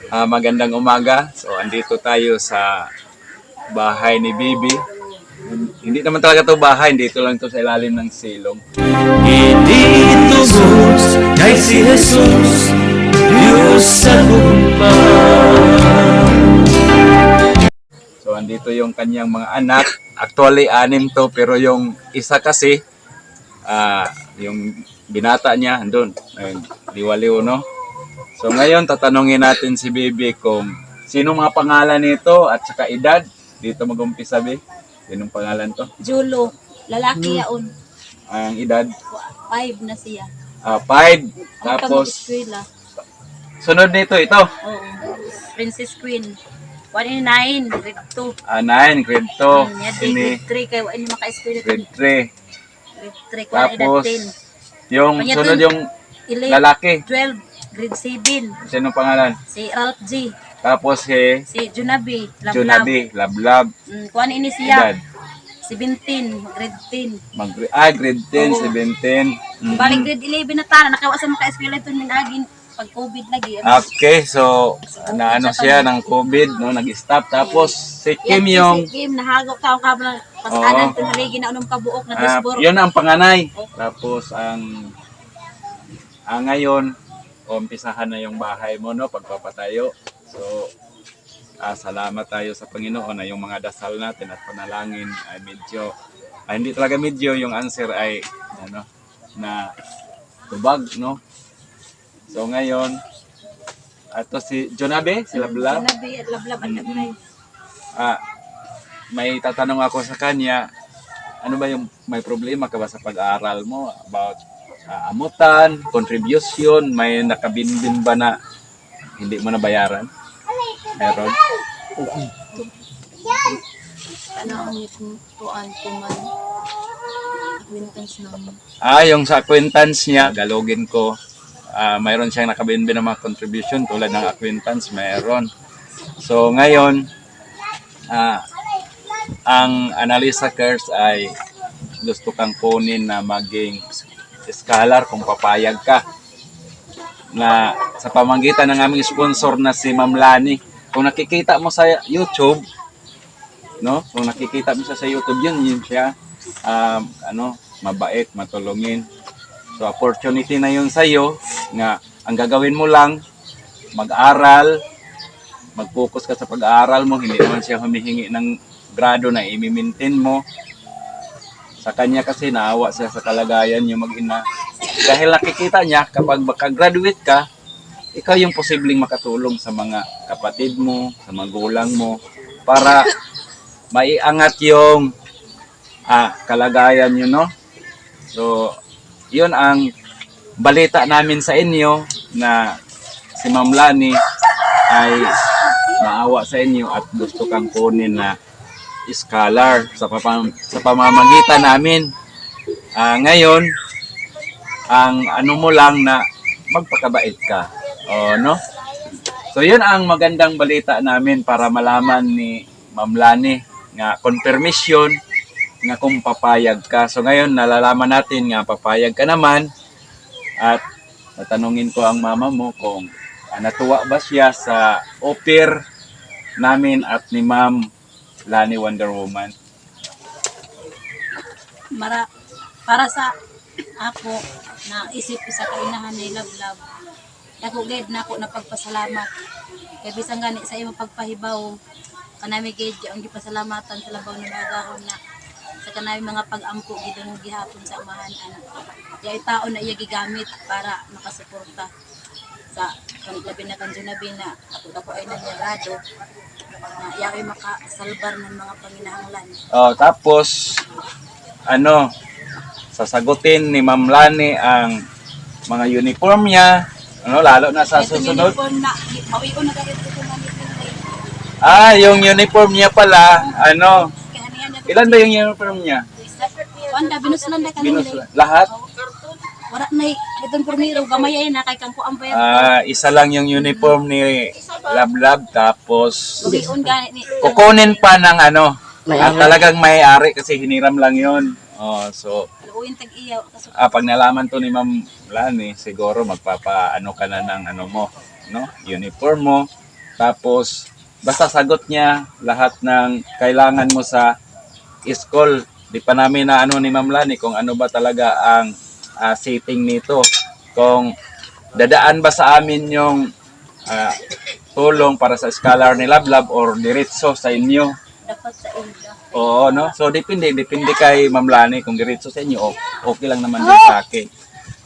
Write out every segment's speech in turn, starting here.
Magandang umaga. So, andito tayo sa bahay ni Bibi. Hindi naman talaga to bahay, dito lang to sa ilalim ng silong. Bendito sos kay si Jesus, Diyos sa So, andito yung kanyang mga anak. Actually, 6 to, pero yung isa kasi, yung binata niya, andun, liwaliw, no? So, ngayon, tatanungin natin si Bibi kung sino mga pangalan nito at saka edad. Dito mag-umpisa, Bi. Sinong pangalan to? Julo, lalaki yaon. Ang edad? 5 na siya. 5. Ang Tapos, pag-eskwela. sunod nito, ito. Oo. Princess Queen. 1 in 9, grade 2. 9, grade 2. Yan, Ini, grade 3 kayo ini maka-eskwela. grade 3. Grade 3 ko edad Tapos, 10. yung Kanya sunod to, yung 11, lalaki. 12, grade 7. Sinong pangalan? Si Ralph G. Tapos, Si Junabi, Lablab. Junabi, Lablab. Kuan ini siya. Edad? 17, grade 10. Grade 10, Oo. 17. Balik grade 11 na tara, nakawasan maka-eskwela ito minagin pag COVID lagi. Okay, so, naano siya ng COVID, no? Nag-stop. Tapos, si Kim yung, Si Kim, nahagaw ka na pasanan, tunhaligi na unong kabuok na disbor. yun ang panganay. Tapos, ngayon, umpisahan na yung bahay mo, no? Pagpapatayo. So, salamat tayo sa Panginoon na yung mga dasal natin at panalangin ay medyo, hindi talaga medyo, yung answer ay, na tubag, no? So, ngayon, ito si Jonabe, si Lablab. Junabi at Lablab at Lablab. May tatanong ako sa kanya, ano ba yung may problema ka ba sa pag-aaral mo about amutan, contribution, may nakabinbin ba na hindi mo nabayaran? Meron? Ano ang tuan ko man? Acquaintance naman. Yung sa acquaintance niya, galugin ko, mayroon siyang nakabinbin na mga contribution tulad ng acquaintance, mayroon. So ngayon, ang Analisa Cares ay gusto kang kunin na maging scholar kung papayag ka na sa pamamagitan ng aming sponsor na si Ma'am Lani. Kung nakikita mo sa YouTube, no? Kung nakikita mo siya sa YouTube, yun siya mabait, matulungin. So opportunity na yun sa iyo nga ang gagawin mo lang mag-aral, mag-focus ka sa pag-aaral mo, hindi naman siya humihingi ng grado na i-maintain mo. Sa kanya kasi naawa siya sa kalagayan niya mag-ina. Dahil nakikita niya kapag makagraduate ka, ikaw yung posibleng makatulong sa mga kapatid mo, sa magulang mo, para maiangat yung kalagayan nyo, no? So, yun ang balita namin sa inyo na si Ma'am Lani ay naawa sa inyo at gusto kang kunin na scholar sa pamamagitan namin. Ngayon, ang ano mo lang na magpakabait ka. No? So, yun ang magandang balita namin para malaman ni Ma'am Lani nga confirmation nga kung papayag ka. So, ngayon, nalalaman natin nga papayag ka naman at tatanungin ko ang mama mo kung natuwa ba siya sa offer namin at ni Ma'am Lani Wonder Woman. Para sa ako na isip ko sa kainahan ni Lablab, ako gid na ako napagpasalamat kay bisan gani sa imong pagpahibaw kanami gid ang gipasalamatan sa labaw ng agahon na sa kanami mga pag-ampo gid ang gihapon sa amahan ana ya taon na iya gigamit para makasuporta sa labi na kan Junabi na ako ay nangyarado na iya ay makasalbar ng mga panginahanglan. Tapos sasagutin ni Ma'am Lani ang mga uniform niya, lalo na sa susunod. Yung uniform niya pala, ilan ba yung uniform niya? Binusulan na kanila. Lahat? Wala na itong permiro, gamay ay na kay kampo ang bayad. Isa lang yung uniform ni Lablab, tapos kukunin pa ng talagang may-ari kasi hiniram lang yun. So, pag nalaman to ni Ma'am Lani, siguro magpapaano ka na ng mo, no? Uniform mo. Tapos, basta sagot niya lahat ng kailangan mo sa school. Di pa namin na ano ni Ma'am Lani kung ano ba talaga ang setting nito. Kung dadaan ba sa amin yung tulong para sa scholar ni Lablab or diretso sa inyo. Dapat sa ila. Oo, no? So, depende kay Ma'am Lani kung diretso sa inyo, okay lang naman din sa akin.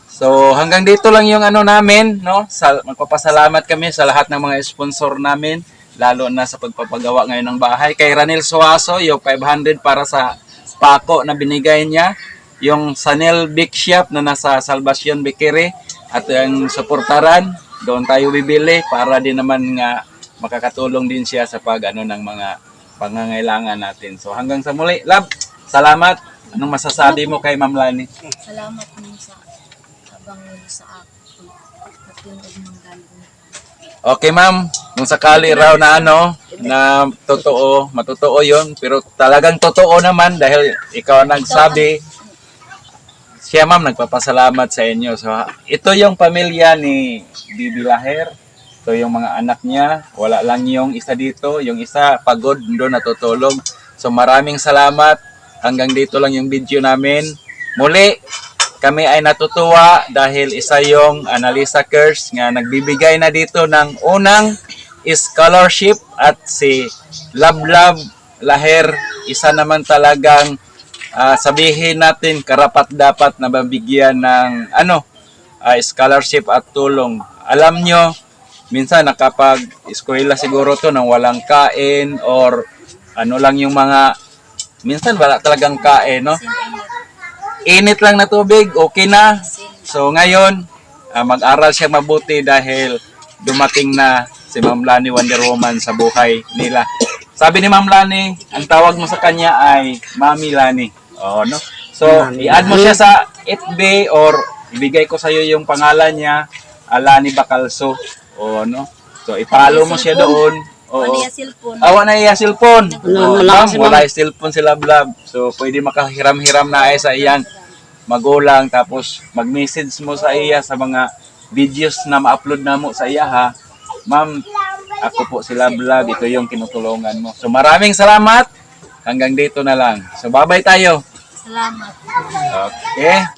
So, hanggang dito lang yung ano namin, no? Magpapasalamat kami sa lahat ng mga sponsor namin, lalo na sa pagpapagawa ngayon ng bahay. Kay Ranil Suaso, yung 500 para sa pako na binigay niya, yung Sanel Big Shop na nasa Salvacion Bikiri, at yung suportaran, doon tayo bibili para din naman nga makakatulong din siya sa pag ano ng mga pangangailangan natin. So hanggang sa muli, Lab, salamat. Anong masasabi mo kay Ma'am Lani? Salamat mo sa abang mo sa ako. At yung ng galing. Okay, Ma'am. Kung sakali raw na ano, na totoo, matotoo yon, pero talagang totoo naman dahil ikaw ang nagsabi. Siya, Ma'am, nagpapasalamat sa inyo. So, ito yung pamilya ni Bibi Laher. Ito yung mga anak niya. Wala lang yung isa dito. Yung isa, pagod, doon natutulog. So, maraming salamat. Hanggang dito lang yung video namin. Muli, kami ay natutuwa dahil isa yung Analisa Curse nga nagbibigay na dito ng unang scholarship at si Lablab Laher, isa naman talagang sabihin natin karapat-dapat na mabigyan ng scholarship at tulong. Alam nyo, minsan nakapag-eskwela siguro to nang walang kain or ano lang yung mga, minsan wala talagang kain, no? Init lang na tubig, okay na. So ngayon, mag-aral siya mabuti dahil dumating na si Ma'am Lani Wonder Woman sa buhay nila. Sabi ni Ma'am Lani, ang tawag mo sa kanya ay Mami Lani. Oh, no? So, i-add mo siya sa FB or ibigay ko sa iyo yung pangalan niya, Lani Bacalso. Oh, no? So, i-follow mo siya doon. Wala yung cellphone. Wala na yung cellphone. Wala kasi, Wala yung cellphone sila Blab. So, pwede makahiram-hiram na ay sa iyang magulang. Tapos, mag-message mo sa iya sa mga videos na ma-upload na mo sa iya, ha. Ma'am, ako po sila Vlog. Ito yung kinutulungan mo. So, maraming salamat. Hanggang dito na lang. So, bye-bye tayo. Salamat. Okay.